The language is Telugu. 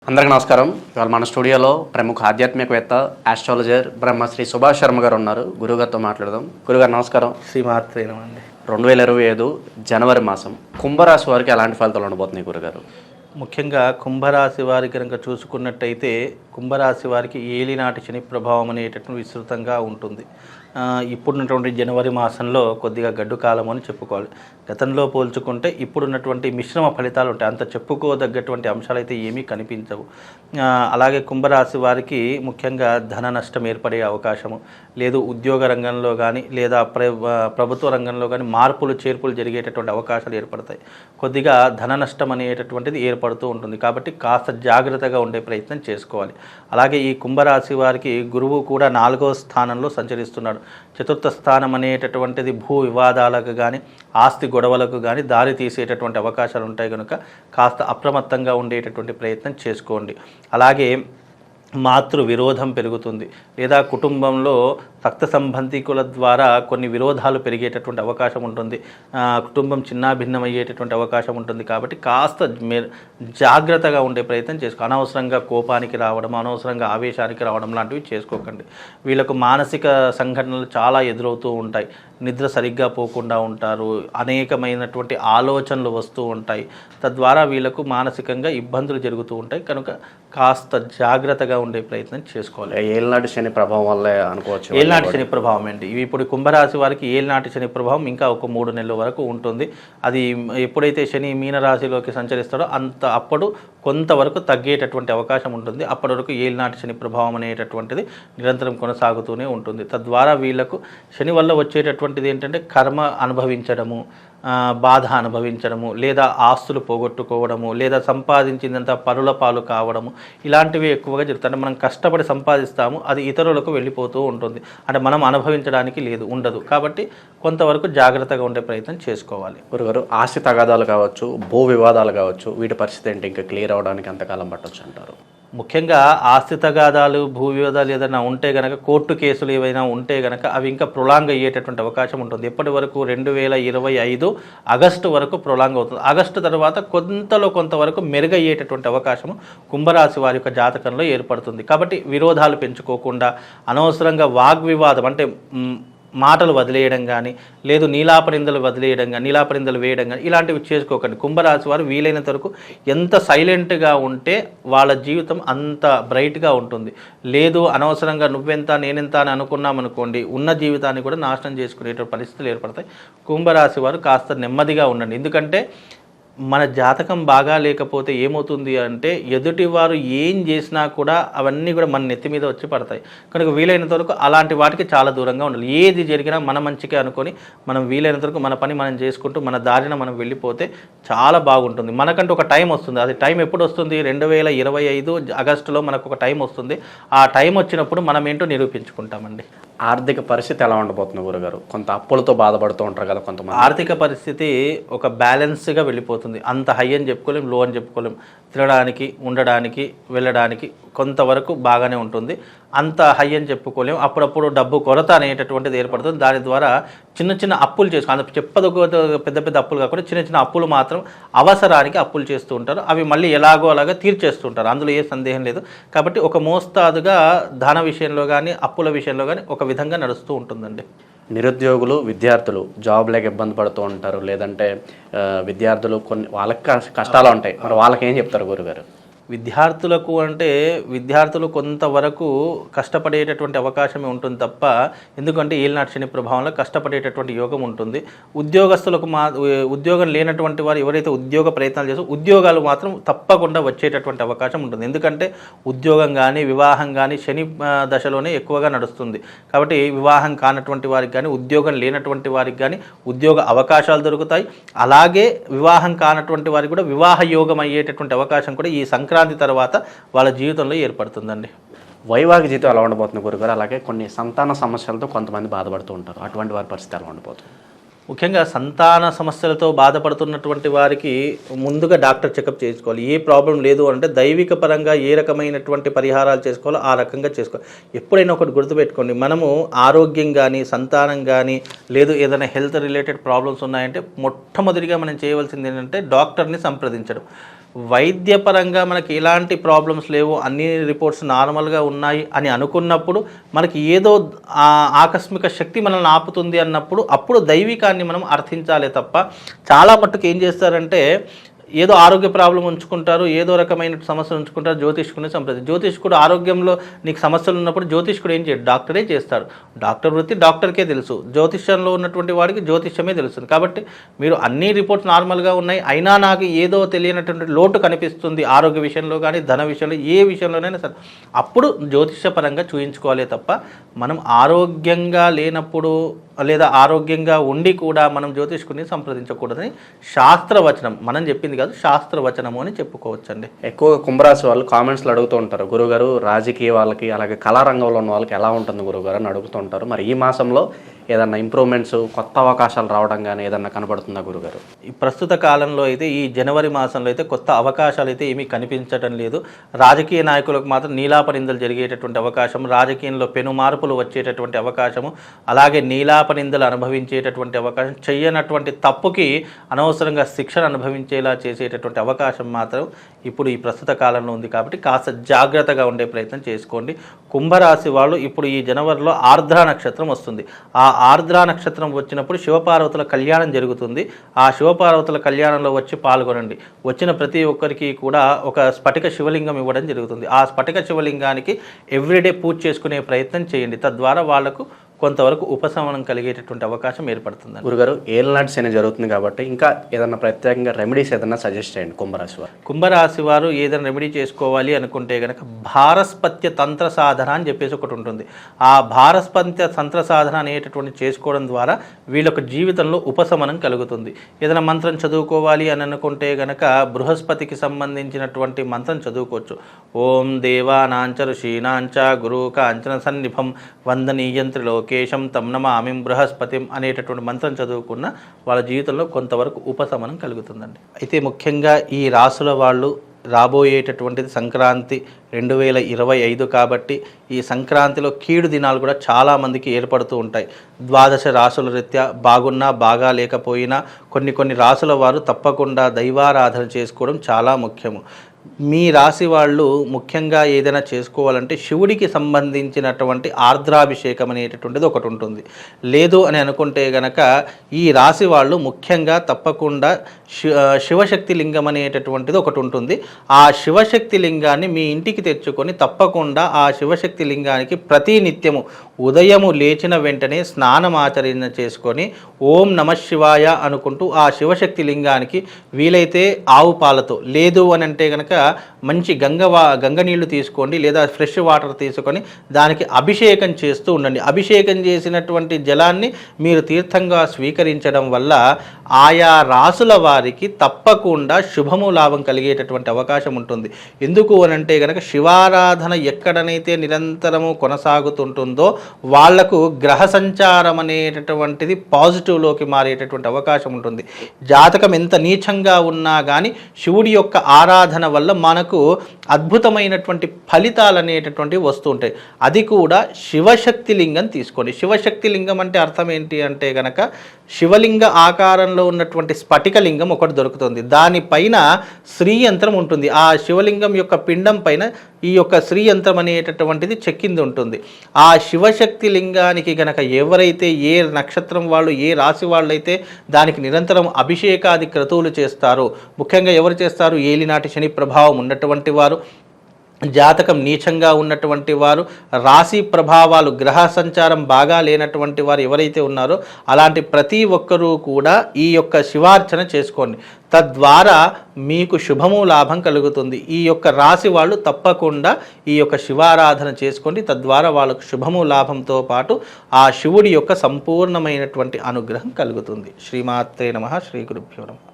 అందరికీ నమస్కారం. ఇవాళ మన స్టూడియోలో ప్రముఖ ఆధ్యాత్మికవేత్త ఆస్ట్రాలజర్ బ్రహ్మశ్రీ సుభాష్ శర్మ గారు ఉన్నారు. గురుగారితో మాట్లాడదాం. గురుగారు నమస్కారం. శ్రీమాత్రేనమండి. 2025 జనవరి మాసం కుంభరాశి వారికి ఎలాంటి ఫలితాలు ఉండబోతున్నాయి గురుగారు? ముఖ్యంగా కుంభరాశి వారి కనుక చూసుకున్నట్టయితే కుంభరాశి వారికి ఏలినాటి శని ప్రభావం అనేటటువంటి విస్తృతంగా ఉంటుంది. ఇప్పుడున్నటువంటి జనవరి మాసంలో కొద్దిగా గడ్డు కాలం అని చెప్పుకోవాలి. గతంలో పోల్చుకుంటే ఇప్పుడున్నటువంటి మిశ్రమ ఫలితాలు ఉంటాయి. అంత చెప్పుకోదగ్గటువంటి అంశాలు అయితే ఏమీ కనిపించవు. అలాగే కుంభరాశి వారికి ముఖ్యంగా ధన నష్టం ఏర్పడే అవకాశము లేదు. ఉద్యోగ రంగంలో కానీ లేదా ప్రభుత్వ రంగంలో కానీ మార్పులు చేర్పులు జరిగేటటువంటి అవకాశాలు ఏర్పడతాయి. కొద్దిగా ధన నష్టం అనేటటువంటిది ఏర్పడుతూ ఉంటుంది. కాబట్టి కాస్త జాగ్రత్తగా ఉండే ప్రయత్నం చేసుకోవాలి. అలాగే ఈ కుంభరాశి వారికి గురువు కూడా 4వ స్థానంలో సంచరిస్తున్నాడు. చతుర్థ స్థానం అనేటటువంటిది భూ వివాదాలకు కానీ ఆస్తి గొడవలకు కానీ దారి తీసేటటువంటి అవకాశాలు ఉంటాయి కనుక కాస్త అప్రమత్తంగా ఉండేటటువంటి ప్రయత్నం చేసుకోండి. అలాగే మాతృ విరోధం పెరుగుతుంది లేదా కుటుంబంలో రక్త సంబంధికుల ద్వారా కొన్ని విరోధాలు పెరిగేటటువంటి అవకాశం ఉంటుంది. కుటుంబం చిన్నాభిన్నమయ్యేటటువంటి అవకాశం ఉంటుంది. కాబట్టి కాస్త జాగ్రత్తగా ఉండే ప్రయత్నం చేసుకో. అనవసరంగా కోపానికి రావడం, అనవసరంగా ఆవేశానికి రావడం లాంటివి చేసుకోకండి. వీళ్ళకు మానసిక సంఘటనలు చాలా ఎదురవుతూ ఉంటాయి. నిద్ర సరిగ్గా పోకుండా ఉంటారు. అనేకమైనటువంటి ఆలోచనలు వస్తూ ఉంటాయి. తద్వారా వీళ్ళకు మానసికంగా ఇబ్బందులు జరుగుతూ ఉంటాయి. కనుక కాస్త జాగ్రత్తగా ఉండే ప్రయత్నం చేసుకోవాలి. ఏలినాటి శని ప్రభావం వల్లే అనుకోవచ్చు. ఏలినాటి శని ప్రభావం అండి. ఇవి ఇప్పుడు కుంభరాశి వారికి ఏలినాటి శని ప్రభావం ఇంకా ఒక 3 నెలల వరకు ఉంటుంది. అది ఎప్పుడైతే శని మీనరాశిలోకి సంచరిస్తాడో అప్పుడు కొంతవరకు తగ్గేటటువంటి అవకాశం ఉంటుంది. అప్పటి వరకు ఏలినాటి శని ప్రభావం అనేటటువంటిది నిరంతరం కొనసాగుతూనే ఉంటుంది. తద్వారా వీళ్లకు శని వల్ల వచ్చేటటువంటిది ఏంటంటే కర్మ అనుభవించడము, బాధ అనుభవించడము, లేదా ఆస్తులు పోగొట్టుకోవడము, లేదా సంపాదించిందంత పరుల పాలు కావడము, ఇలాంటివి ఎక్కువగా జరుగుతాయి. అంటే మనం కష్టపడి సంపాదిస్తాము, అది ఇతరులకు వెళ్ళిపోతూ ఉంటుంది. అంటే మనం అనుభవించడానికి ఉండదు. కాబట్టి కొంతవరకు జాగ్రత్తగా ఉండే ప్రయత్నం చేసుకోవాలి. గురుగారు, ఆస్తి తగాదాలు కావచ్చు, భూ వివాదాలు కావచ్చు, వీటి పరిస్థితి ఏంటి? ఇంకా క్లియర్ అవడానికి ఎంతకాలం పట్టొచ్చు అంటారు? ముఖ్యంగా ఆస్తి తగాదాలు, భూ వివాదాలు ఏదైనా ఉంటే గనక, కోర్టు కేసులు ఏవైనా ఉంటే గనక అవి ఇంకా ప్రొలాంగ్ అయ్యేటటువంటి అవకాశం ఉంటుంది. ఎప్పటి వరకు 2025 ఆగస్టు వరకు ప్రొలాంగ్ అవుతుంది. ఆగస్టు తర్వాత కొంతవరకు మెరుగయ్యేటటువంటి అవకాశం కుంభరాశి వారి యొక్క జాతకంలో ఏర్పడుతుంది. కాబట్టి విరోధాలు పెంచుకోకుండా అనవసరంగా వాగ్వివాదం అంటే మాటలు వదిలేయడం కానీ, లేదు నీలాపనిందలు వేయడం కానీ ఇలాంటివి చేసుకోకండి. కుంభరాశి వారు వీలైనంత వరకు ఎంత సైలెంట్గా ఉంటే వాళ్ళ జీవితం అంత బ్రైట్గా ఉంటుంది. లేదు అనవసరంగా నువ్వెంత నేనెంత అని అనుకున్నామనుకోండి, ఉన్న జీవితాన్ని కూడా నాశనం చేసుకునేటువంటి పరిస్థితులు ఏర్పడతాయి. కుంభరాశి వారు కాస్త నెమ్మదిగా ఉండండి. ఎందుకంటే మన జాతకం బాగా లేకపోతే ఏమవుతుంది అంటే ఎదుటివారు ఏం చేసినా కూడా అవన్నీ కూడా మన నెత్తి మీద వచ్చి పడతాయి. కనుక వీలైనంత వరకు అలాంటి వాటికి చాలా దూరంగా ఉండాలి. ఏది జరిగినా మన మంచికే అనుకొని మనం వీలైనంత వరకు మన పని మనం చేసుకుంటూ మన దారిన మనం వెళ్ళిపోతే చాలా బాగుంటుంది. మనకంటూ ఒక టైం వస్తుంది. అది టైం ఎప్పుడు వస్తుంది? 2025 ఆగస్టులో మనకు ఒక టైం వస్తుంది. ఆ టైం వచ్చినప్పుడు మనం ఏంటో నిరూపించుకుంటామండి. ఆర్థిక పరిస్థితి ఎలా ఉండబోతుంది గురుగారు? కొంత అప్పులతో బాధపడుతూ ఉంటారు కదా కొంతమంది. ఆర్థిక పరిస్థితి ఒక బ్యాలెన్స్గా వెళ్ళిపోతుంది. అంత హై అని చెప్పుకోలేం, లో అని చెప్పుకోలేం. తినడానికి, ఉండడానికి, వెళ్ళడానికి కొంతవరకు బాగానే ఉంటుంది. అంత హై అని చెప్పుకోలేం. అప్పుడప్పుడు డబ్బు కొరత అనేటటువంటిది ఏర్పడుతుంది. దాని ద్వారా చిన్న అప్పులు అంత పెద్ద అప్పులు కాకుండా చిన్న అప్పులు మాత్రం అవసరానికి అప్పులు చేస్తూ ఉంటారు. అవి మళ్ళీ ఎలాగో అలాగా తీర్చేస్తుంటారు. అందులో ఏ సందేహం లేదు. కాబట్టి ఒక మోస్తాదుగా ధన విషయంలో కానీ అప్పుల విషయంలో కానీ ఒక విధంగా నడుస్తూ ఉంటుందండి. నిరుద్యోగులు, విద్యార్థులు జాబ్ లేక ఇబ్బంది పడుతూ ఉంటారు. లేదంటే విద్యార్థులు కొన్ని వాళ్ళకి కష్టాలు ఉంటాయి. మరి వాళ్ళకి ఏం చెప్తారు గురుగారు? విద్యార్థులు కొంతవరకు కష్టపడేటటువంటి అవకాశమే ఉంటుంది తప్ప, ఎందుకంటే ఏలినాటి శని ప్రభావంలో కష్టపడేటటువంటి యోగం ఉంటుంది. ఉద్యోగస్తులకు ఉద్యోగం లేనటువంటి వారు ఎవరైతే ఉద్యోగ ప్రయత్నాలు చేస్తారో ఉద్యోగాలు మాత్రం తప్పకుండా వచ్చేటటువంటి అవకాశం ఉంటుంది. ఎందుకంటే ఉద్యోగం కానీ వివాహం కానీ శని దశలోనే ఎక్కువగా నడుస్తుంది. కాబట్టి వివాహం కానటువంటి వారికి కానీ ఉద్యోగం లేనటువంటి వారికి కానీ ఉద్యోగ అవకాశాలు దొరుకుతాయి. అలాగే వివాహం కానటువంటి వారికి కూడా వివాహ యోగం అయ్యేటటువంటి అవకాశం కూడా ఈ సంక్రాంతి తర్వాత వాళ్ళ జీవితంలో ఏర్పడుతుందండి. వైవాహిక జీవితం ఎలా ఉండబోతుంది గురుగారు? అలాగే కొన్ని సంతాన సమస్యలతో కొంతమంది బాధపడుతూ ఉంటారు. అటువంటి వారి పరిస్థితి ఎలా ఉండబోతుంది? ముఖ్యంగా సంతాన సమస్యలతో బాధపడుతున్నటువంటి వారికి ముందుగా డాక్టర్ చెకప్ చేసుకోవాలి. ఏ ప్రాబ్లం లేదు అంటే దైవిక పరంగా ఏ రకమైనటువంటి పరిహారాలు చేసుకోవాలో ఆ రకంగా చేసుకోవాలి. ఎప్పుడైనా ఒకటి గుర్తుపెట్టుకోండి, మనము ఆరోగ్యం కానీ సంతానం కానీ లేదు ఏదైనా హెల్త్ రిలేటెడ్ ప్రాబ్లమ్స్ ఉన్నాయంటే మొట్టమొదటిగా మనం చేయవలసింది ఏంటంటే డాక్టర్ని సంప్రదించడం. వైద్యపరంగా మనకి ఎలాంటి ప్రాబ్లమ్స్ లేవు, అన్ని రిపోర్ట్స్ నార్మల్గా ఉన్నాయి అని అనుకున్నప్పుడు మనకి ఏదో ఆకస్మిక శక్తి మనల్ని ఆపుతుంది అన్నప్పుడు అప్పుడు దైవికాన్ని మనం అర్థించాలి తప్ప చాలా మట్టుకు ఏం చేస్తారంటే ఏదో ఆరోగ్య ప్రాబ్లం ఉంచుకుంటారు, ఏదో రకమైన సమస్యలు ఉంచుకుంటారు, జ్యోతిష్కుని సంప్రదించి జ్యోతిష్కుడు ఆరోగ్యంలో నీకు సమస్యలు ఉన్నప్పుడు జ్యోతిష్కుడు ఏం చేయడు, డాక్టరే చేస్తాడు. డాక్టర్ వృత్తి డాక్టర్కే తెలుసు, జ్యోతిష్యంలో ఉన్నటువంటి వాడికి జ్యోతిష్యమే తెలుస్తుంది. కాబట్టి మీరు అన్ని రిపోర్ట్స్ నార్మల్గా ఉన్నాయి, అయినా నాకు ఏదో తెలియనటువంటి లోటు కనిపిస్తుంది ఆరోగ్య విషయంలో కానీ ధన విషయంలో ఏ విషయంలోనైనా సరే, అప్పుడు జ్యోతిష్యపరంగా చూయించుకోవాలి తప్ప మనం ఆరోగ్యంగా లేనప్పుడు లేదా ఆరోగ్యంగా ఉండి కూడా మనం జ్యోతిష్కుని సంప్రదించకూడదని శాస్త్రవచనం, మనం చెప్పింది కాదు, శాస్త్రవచనము అని చెప్పుకోవచ్చండి. ఎక్కువగా కుంభరాశి వాళ్ళు కామెంట్స్లో అడుగుతూ ఉంటారు, గురుగారు రాజకీయ వాళ్ళకి అలాగే కళారంగంలో ఉన్న వాళ్ళకి ఎలా ఉంటుంది గురుగారు అని అడుగుతూ ఉంటారు. మరి ఈ మాసంలో ఏదన్నా ఇంప్రూవ్మెంట్స్, కొత్త అవకాశాలు రావడం కానీ ఏదన్నా కనబడుతుందా గురుగారు? ఈ ప్రస్తుత కాలంలో అయితే ఈ జనవరి మాసంలో అయితే కొత్త అవకాశాలు అయితే ఏమీ కనిపించడం లేదు. రాజకీయ నాయకులకు మాత్రం నీలాపనిందలు జరిగేటటువంటి అవకాశం, రాజకీయంలో పెను మార్పులు వచ్చేటటువంటి అవకాశము, అలాగే నీలాపనిందలు అనుభవించేటటువంటి అవకాశం, చెయ్యనటువంటి తప్పుకి అనవసరంగా శిక్షణ అనుభవించేలా చేసేటటువంటి అవకాశం మాత్రం ఇప్పుడు ఈ ప్రస్తుత కాలంలో ఉంది. కాబట్టి కాస్త జాగ్రత్తగా ఉండే ప్రయత్నం చేసుకోండి. కుంభరాశి వాళ్ళు ఇప్పుడు ఈ జనవరిలో ఆర్ద్ర నక్షత్రం వస్తుంది. ఆ ఆర్ద్ర నక్షత్రం వచ్చినప్పుడు శివపార్వతుల కళ్యాణం జరుగుతుంది. ఆ శివపార్వతుల కళ్యాణంలో వచ్చి పాల్గొనండి. వచ్చిన ప్రతి ఒక్కరికి కూడా ఒక స్ఫటిక శివలింగం ఇవ్వడం జరుగుతుంది. ఆ స్ఫటిక శివలింగానికి ఎవ్రీడే పూజ చేసుకునే ప్రయత్నం చేయండి. తద్వారా వాళ్లకు కొంతవరకు ఉపశమనం కలిగేటటువంటి అవకాశం ఏర్పడుతుంది. గురుగారు ఏలినాటి శని జరుగుతుంది కాబట్టి ఇంకా ఏదైనా ప్రత్యేకంగా రెమెడీస్ ఏదైనా సజెస్ట్ చేయండి కుంభరాశి వారు. కుంభరాశి వారు ఏదైనా రెమెడీ చేసుకోవాలి అనుకుంటే కనుక భారస్పత్య తంత్ర సాధన అని చెప్పేసి ఒకటి ఉంటుంది. ఆ భారస్పత్య తంత్ర సాధన అనేటటువంటి చేసుకోవడం ద్వారా వీళ్ళొక జీవితంలో ఉపశమనం కలుగుతుంది. ఏదైనా మంత్రం చదువుకోవాలి అని అనుకుంటే కనుక బృహస్పతికి సంబంధించినటువంటి మంత్రం చదువుకోవచ్చు. ఓం దేవానాంచ ఋషీనాంచ గురు కాంచన సన్నిభం వందనీయంత్రిలో కేశం తం నమామిం బృహస్పతిం అనేటటువంటి మంత్రం చదువుకున్న వాళ్ళ జీవితంలో కొంతవరకు ఉపశమనం కలుగుతుందండి. అయితే ముఖ్యంగా ఈ రాసుల వాళ్ళు రాబోయేటటువంటిది సంక్రాంతి 2025 కాబట్టి ఈ సంక్రాంతిలో కీడు దినాలు కూడా చాలామందికి ఏర్పడుతూ ఉంటాయి. ద్వాదశ రాసుల రీత్యా బాగున్నా బాగా లేకపోయినా కొన్ని రాసుల వారు తప్పకుండా దైవారాధన చేసుకోవడం చాలా ముఖ్యము. మీ రాశి వాళ్ళు ముఖ్యంగా ఏదైనా చేసుకోవాలంటే శివుడికి సంబంధించినటువంటి ఆర్ద్రాభిషేకం అనేటటువంటిది ఒకటి ఉంటుంది. లేదు అని అనుకుంటే గనక ఈ రాశి వాళ్ళు ముఖ్యంగా తప్పకుండా శివశక్తి లింగం అనేటటువంటిది ఒకటి ఉంటుంది. ఆ శివశక్తి లింగాన్ని మీ ఇంటికి తెచ్చుకొని తప్పకుండా ఆ శివశక్తి లింగానికి ప్రతి నిత్యము ఉదయము లేచిన వెంటనే స్నానం ఆచరణ చేసుకొని ఓం నమ శివాయ అనుకుంటూ ఆ శివశక్తి లింగానికి వీలైతే ఆవు పాలతో, లేదు అని అంటే కనుక మంచి గంగ నీళ్లు తీసుకోండి, లేదా ఫ్రెష్ వాటర్ తీసుకొని దానికి అభిషేకం చేస్తూ ఉండండి. అభిషేకం చేసినటువంటి జలాన్ని మీరు తీర్థంగా స్వీకరించడం వల్ల ఆయా రాసుల వారికి తప్పకుండా శుభము లాభం కలిగేటటువంటి అవకాశం ఉంటుంది. ఎందుకు అని అంటే కనుక శివారాధన ఎక్కడనైతే నిరంతరము కొనసాగుతుంటుందో వాళ్లకు గ్రహ సంచారం అనేటటువంటిది పాజిటివ్లోకి మారేటటువంటి అవకాశం ఉంటుంది. జాతకం ఎంత నీచంగా ఉన్నా కానీ శివుడి యొక్క ఆరాధన వల్ల మనకు అద్భుతమైనటువంటి ఫలితాలు అనేటటువంటివి వస్తూ ఉంటాయి. అది కూడా శివశక్తి లింగం తీసుకోండి. శివశక్తి లింగం అంటే అర్థం ఏంటి అంటే కనుక శివలింగ ఆకారంలో ఉన్నటువంటి స్ఫటిక లింగం ఒకటి దొరుకుతుంది. దానిపైన శ్రీయంత్రం ఉంటుంది. ఆ శివలింగం యొక్క పిండం పైన ఈ యొక్క శ్రీయంత్రం అనేటటువంటిది చెక్కింది ఉంటుంది. ఆ శివశక్తి లింగానికి గనక ఎవరైతే ఏ నక్షత్రం వాళ్ళు, ఏ రాశి వాళ్ళు అయితే దానికి నిరంతరం అభిషేకాది క్రతువులు చేస్తారో, ముఖ్యంగా ఎవరు చేస్తారు, ఏలినాటి శని ప్రభావం ఉన్నటువంటి వారు, జాతకం నీచంగా ఉన్నటువంటి వారు, రాశి ప్రభావాలు గ్రహ సంచారం బాగా లేనటువంటి వారు ఎవరైతే ఉన్నారో అలాంటి ప్రతి ఒక్కరూ కూడా ఈ యొక్క శివార్చన చేసుకోండి. తద్వారా మీకు శుభము లాభం కలుగుతుంది. ఈ యొక్క రాశి వాళ్ళు తప్పకుండా ఈ యొక్క శివారాధన చేసుకోండి. తద్వారా వాళ్ళకు శుభము లాభంతో పాటు ఆ శివుడి యొక్క సంపూర్ణమైనటువంటి అనుగ్రహం కలుగుతుంది. శ్రీమాత్రే నమః. శ్రీ గురుభ్యో నమః.